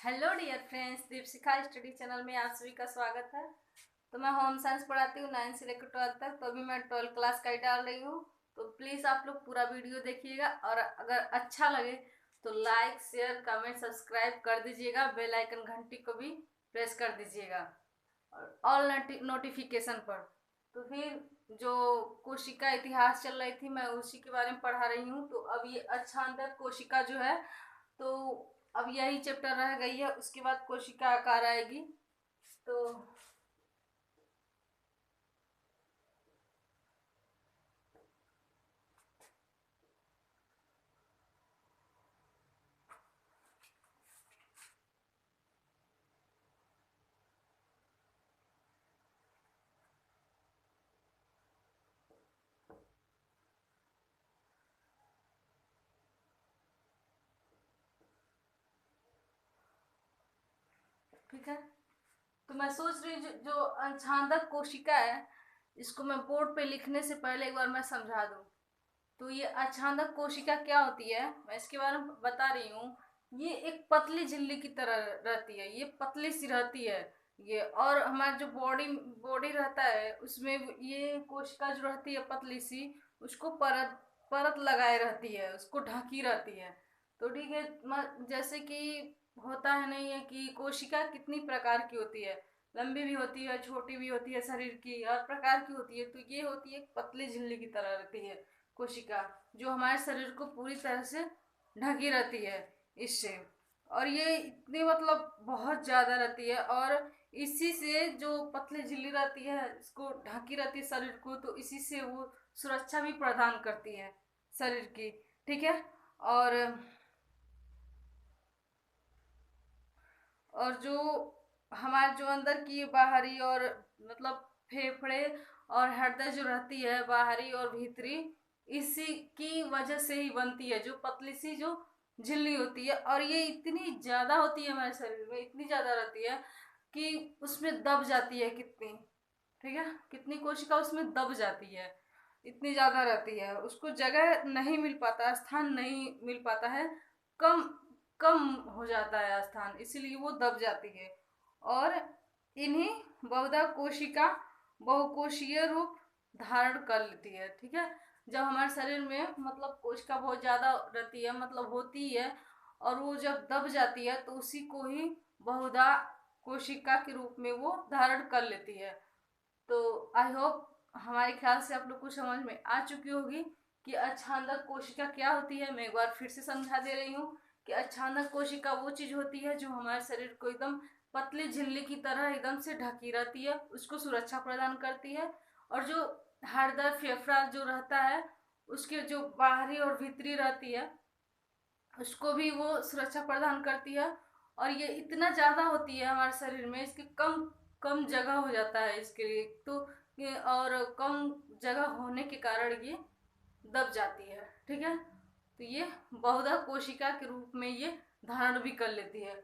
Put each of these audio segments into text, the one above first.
Hello dear friends, Deepshikha study channel में आप सभी का स्वागत है। तो मैं होम साइंस पढ़ाती हूँ 9 से लेकर 12 तक। तो अभी मैं 12 क्लास का ही डाल रही हूँ। तो प्लीज़ आप लोग पूरा वीडियो देखिएगा और अगर अच्छा लगे तो लाइक शेयर कमेंट सब्सक्राइब कर दीजिएगा। बेल आइकन घंटी को भी प्रेस कर दीजिएगा और ऑल नोटिफिकेशन पर। तो फिर जो कोशिका इतिहास चल रही थी मैं उसी के बारे में पढ़ा रही हूँ। तो अब ये अच्छांदर कोशिका जो है, तो अब यही चैप्टर रह गई है, उसके बाद कोशिका आकार आएगी। तो ठीक है, तो मैं सोच रही हूँ जो अच्छादक कोशिका है इसको मैं बोर्ड पे लिखने से पहले एक बार मैं समझा दूँ। तो ये अच्छादक कोशिका क्या होती है मैं इसके बारे में बता रही हूँ। ये एक पतली झिल्ली की तरह रहती है, ये पतली सी रहती है ये। और हमारा जो बॉडी बॉडी रहता है उसमें ये कोशिका जो रहती है पतली सी, उसको परत परत लगाए रहती है, उसको ढकी रहती है। तो ठीक है, जैसे कि होता है नहीं है कि कोशिका कितनी प्रकार की होती है, लंबी भी होती है छोटी भी होती है, शरीर की हर प्रकार की होती है। तो ये होती है पतली झिल्ली की तरह रहती है कोशिका, जो हमारे शरीर को पूरी तरह से ढकी रहती है इससे। और ये इतनी मतलब बहुत ज़्यादा रहती है और इसी से जो पतली झिल्ली रहती है इसको ढकी रहती है शरीर को, तो इसी से वो सुरक्षा भी प्रदान करती है शरीर की। ठीक है, और और जो हमारे जो अंदर की बाहरी और मतलब फेफड़े और हृदय जो रहती है बाहरी और भीतरी, इसी की वजह से ही बनती है जो पतली सी जो झिल्ली होती है। और ये इतनी ज़्यादा होती है हमारे शरीर में, इतनी ज़्यादा रहती है कि उसमें दब जाती है कितनी। ठीक है, कितनी कोशिका उसमें दब जाती है, इतनी ज़्यादा रहती है, उसको जगह नहीं मिल पाता, स्थान नहीं मिल पाता है, कम कम हो जाता है स्थान, इसीलिए वो दब जाती है। और इन्हीं बहुधा कोशिका बहुकोशीय रूप धारण कर लेती है। ठीक है, जब हमारे शरीर में मतलब कोशिका बहुत ज़्यादा रहती है मतलब होती है और वो जब दब जाती है तो उसी को ही बहुधा कोशिका के रूप में वो धारण कर लेती है। तो आई होप हमारे ख्याल से आप लोग को समझ में आ चुकी होगी कि अच्छादक कोशिका क्या होती है। मैं एक बार फिर से समझा दे रही हूँ कि अच्छादक कोशिका वो चीज होती है जो हमारे शरीर को एकदम पतली झिल्ली की तरह एकदम से ढकी रहती है, उसको सुरक्षा प्रदान करती है। और जो हृदय फेफड़ा जो रहता है उसके जो बाहरी और भीतरी रहती है उसको भी वो सुरक्षा प्रदान करती है। और ये इतना ज़्यादा होती है हमारे शरीर में, इसके कम कम जगह हो जाता है इसके लिए। तो और कम जगह होने के कारण ये दब जाती है। ठीक है, तो ये बहुधा कोशिका के रूप में ये धारण भी कर लेती है।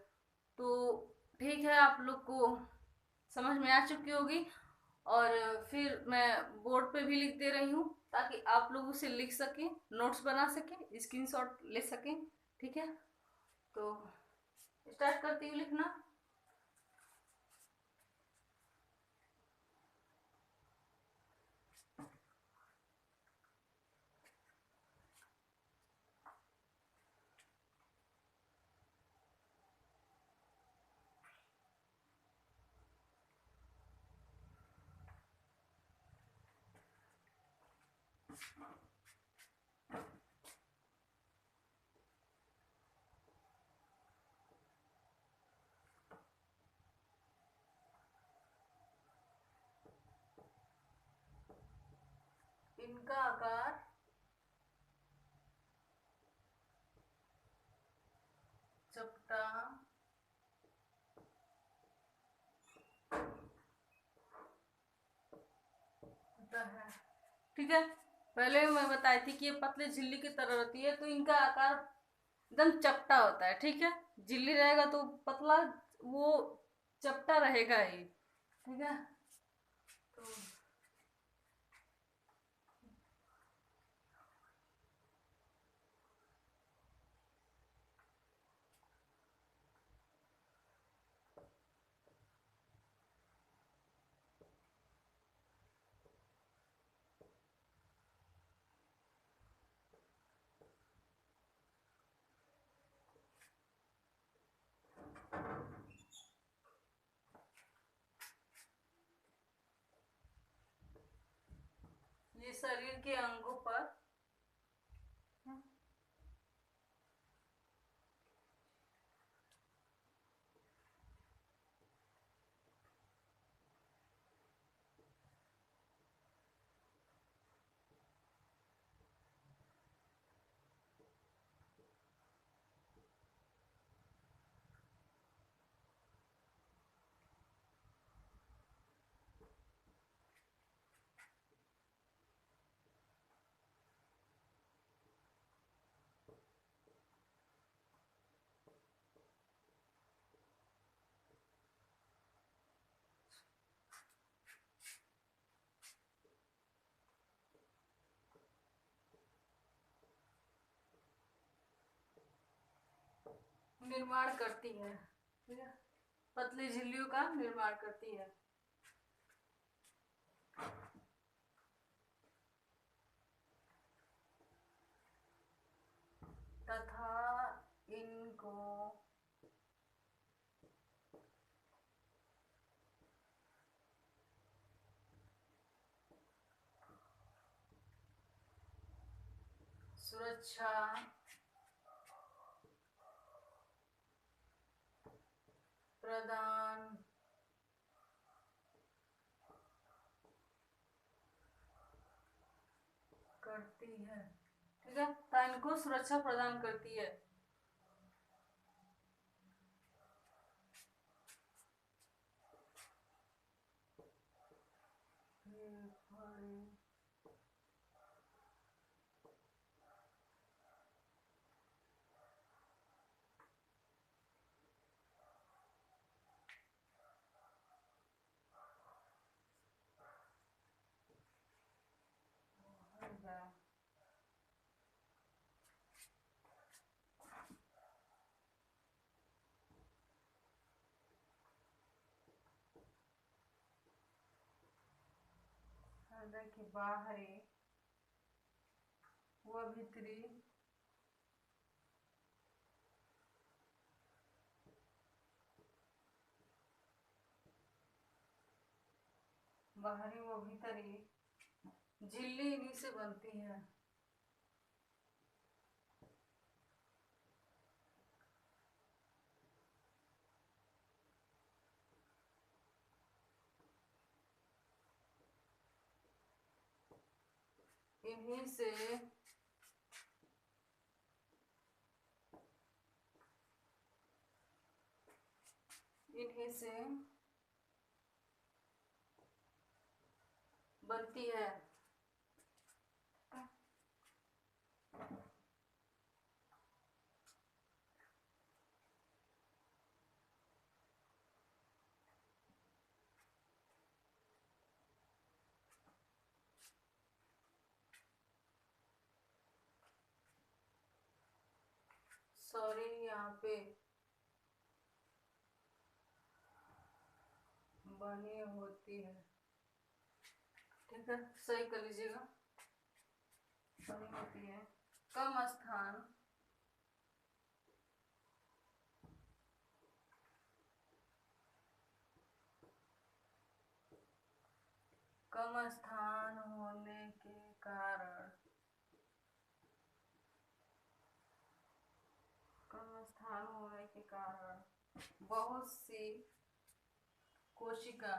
तो ठीक है, आप लोग को समझ में आ चुकी होगी। और फिर मैं बोर्ड पे भी लिख दे रही हूँ ताकि आप लोग उसे लिख सकें, नोट्स बना सकें, स्क्रीनशॉट ले सकें। ठीक है, तो स्टार्ट करती हूँ लिखना। इनका आकार चपटा होता है। ठीक है, पहले मैं बताई थी कि ये पतली झिल्ली की तरह रहती है, तो इनका आकार एकदम चपटा होता है। ठीक है, झिल्ली रहेगा तो पतला, वो चपटा रहेगा ही। ठीक है, तो शरीर के अंगों पर निर्माण करती है। ठीक है, पतली झिल्लियों का निर्माण करती है। तथा इनको सुरक्षा प्रदान करती है। ठीक है, तो इनको सुरक्षा प्रदान करती है। हृदय के बाहरी व भीतरी बाहरी व भीतरी झिल्ली इन्हीं से बनती है। इन्हीं से बनती है। सॉरी, यहाँ पे बनी होती है। ठीक है, सही कर लीजिएगा। बनी होती है। कम स्थान होने के कारण बहुत सी कोशिका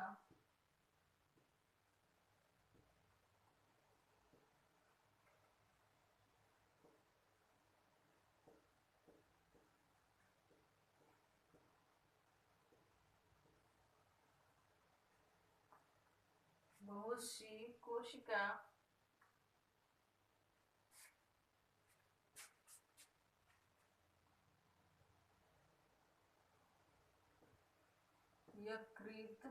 यकृत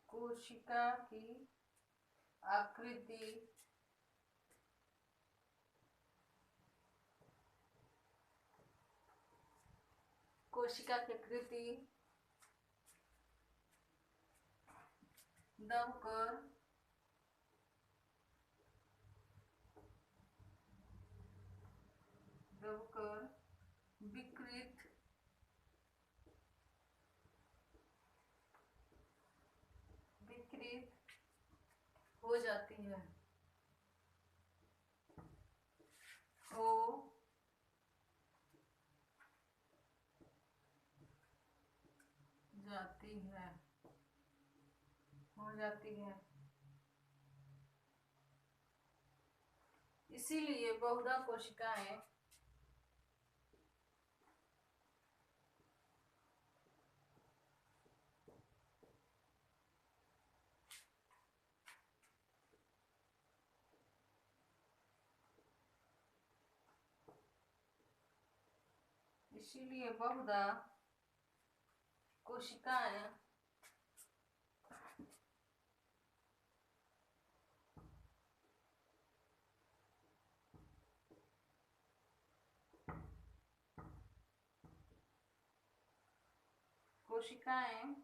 कोशिका की आकृति दबकर दबकर विकृत हो जाती है, हो जाती है, हो जाती है। इसीलिए बहुधा कोशिकाएं इसीलिए बहुधा कोशिकाएं कोशिकाएं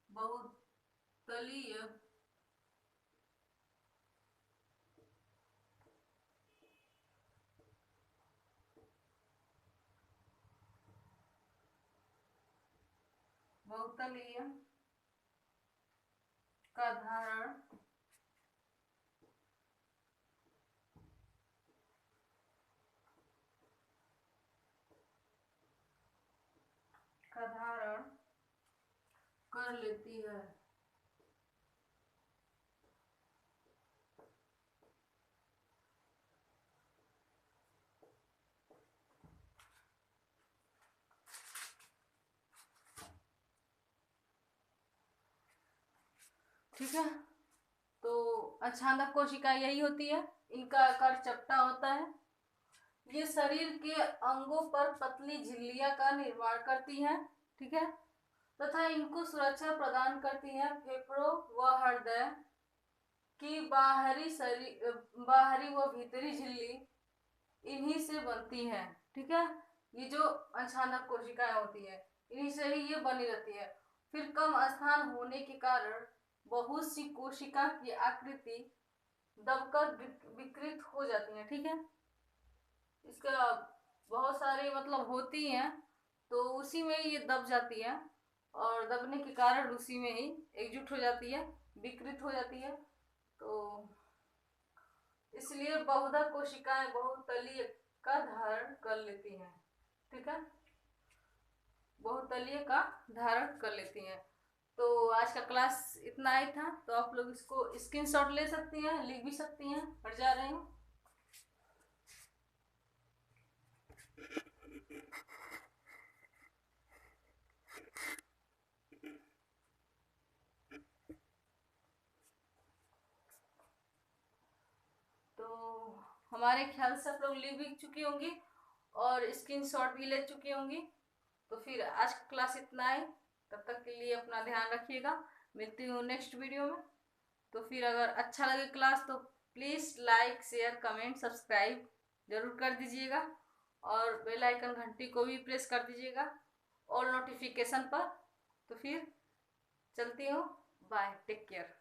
बहुतलीय बहुतलीय का धारण कर लेती है। ठीक है, तो अछांदक कोशिका यही होती है, इनका आकार चपटा होता है। ये शरीर के अंगों पर पतली झिल्लियां का निर्माण करती हैं, ठीक है, तथा इनको सुरक्षा प्रदान करती हैं। फेफड़ों व हृदय की बाहरी व भीतरी झिल्ली इन्हीं से बनती है, ठीक है। ये जो अछांदक कोशिकाएं होती है इन्हीं से ही ये बनी रहती है। फिर कम स्थान होने के कारण बहुत सी कोशिका की आकृति दबकर विकृत हो जाती है, ठीक है। इसका बहुत सारी मतलब होती हैं, तो उसी में ये दब जाती है और दबने के कारण उसी में ही एकजुट हो जाती है, विकृत हो जाती है। तो इसलिए बहुधा कोशिकाएं बहुतलीय का धारण कर लेती हैं, ठीक है, बहुतलीय का धारण कर लेती हैं। तो आज का क्लास इतना ही था, तो आप लोग इसको स्क्रीनशॉट ले सकती हैं, लिख भी सकती हैं, पढ़ जा रही हूँ। तो हमारे ख्याल से आप लोग लिख भी चुकी होंगी और स्क्रीनशॉट भी ले चुकी होंगी। तो फिर आज का क्लास इतना है, तब तक के लिए अपना ध्यान रखिएगा। मिलती हूँ नेक्स्ट वीडियो में। तो फिर अगर अच्छा लगे क्लास तो please like share comment subscribe ज़रूर कर दीजिएगा और बेल आइकन घंटी को भी प्रेस कर दीजिएगा ऑल नोटिफिकेशन पर। तो फिर चलती हूँ, बाय, टेक केयर।